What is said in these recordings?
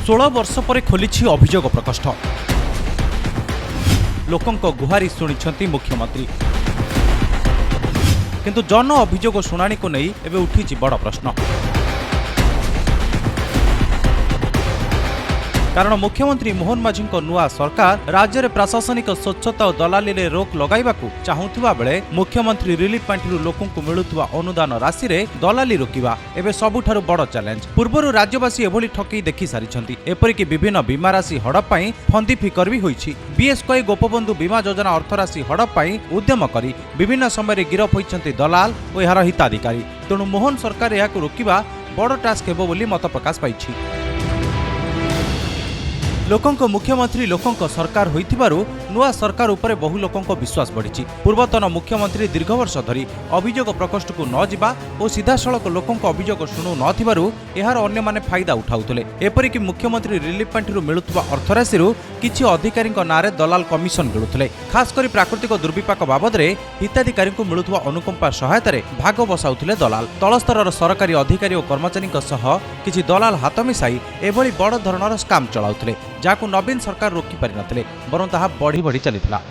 16 वर्ष पर खोली अभियोग प्रकोष्ठ लोकंक गुहारी शुणी मुख्यमंत्री किंतु जन अभियोग शुणाणी को नहीं एवं उठी बड़ प्रश्न। कारण मुख्यमंत्री मोहन माझी नुआ सरकार राज्य में प्रशासनिक स्वच्छता और दलाली रे रोक लगाइबाकू चाहुथिबा बेले मुख्यमंत्री रिलीफ पांठिरु लोकंकु मिलुथुवा अनुदान राशि रे दलाली रोकिबा एबे सबुठारु बड़ चैलेंज। पूर्वरु राज्यवासी एभली ठकई देखि सारिछंती, एपरिक विभिन्न बीमा राशि हड़प पई फंदी फिकर भी होईछि। बीएसके गोपबंधु बीमा योजना अर्थराशि हड़प पई उद्यम करी विभिन्न समय गिरफ होईछंती दलाल और एहार हिताधिकारी। तेणु मोहन सरकार एहाकु रोकिबा बड़ टास्क हेबो बोली मत प्रकाश पाइछि। लोकंक मुख्यमंत्री लोकंक सरकार होइथिबारु नुआ सरकार उपरे बहु लोकंक विश्वास बढ़िछि। पूर्वतन मुख्यमंत्री दीर्घ वर्ष धरी अभियोग प्रकोष्ठ को न जिबा और सीधासळख लोकंक अभियोग शुणु नथिबारु एहार अन्य माने फायदा उठाउतले। एपरिक मुख्यमंत्री रिलीफ पांठिरु मिलुथुवा अर्थराशिरु किछि अधिकारीक नारे दलाल कमिशन मिलुथले। खास करी प्राकृतिक दुर्विपाक बाबद रे हिताधिकारीଙ୍କୁ मिलुथुवा अनुकंपा सहायतारे भाग बसाउथले दलाल। तळस्तरर सरकारी अधिकारी और कर्मचारीଙ୍କ सह किछि दलाल हाथ मिसाई एभली बड़ धरणर स्काम चलाउथले, जाकु नवीन सरकार रोकी पारि नथिले, बरं ताहा बढ़ी बढ़ी चलिथिला।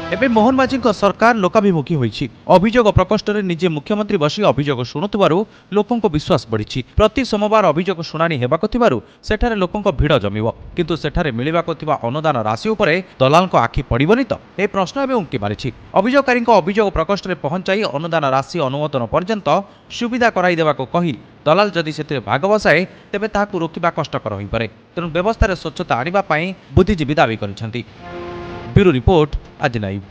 एबे मोहन माझी सरकार लोकाभिमुखी होईछि। अभियोग प्रकोष्ठ रे निजे मुख्यमंत्री बसी अभियोग शुणुथिबारु लोकंको विश्वास बढ़िछि। प्रति सोमवार अभियोग शुणाणी हेबाको थिबारु सेठारे लोकंको भिड़ जमिबो, किंतु सेठारे मिलिबाको थिबा अनुदान राशि उपरे दलालको आखि पड़िबनि तो ए प्रश्न एबे उंकी मारिछि। अभियोगकारीको अभियोग प्रकोष्ठ रे पहुंचाई अनुदान राशि अनुमोदन पर्यंत सुविधा कराई देबाको कहि दलाल जदि सेते भाग बसाए तेबे ताहाकु रोकिबा कष्टकर होई पारे। तेणु व्यवस्था रे स्वच्छता आनिबा पई बुद्धिजीवी दाबी करिसेंती। ब्यूरो रिपोर्ट आज लाइव।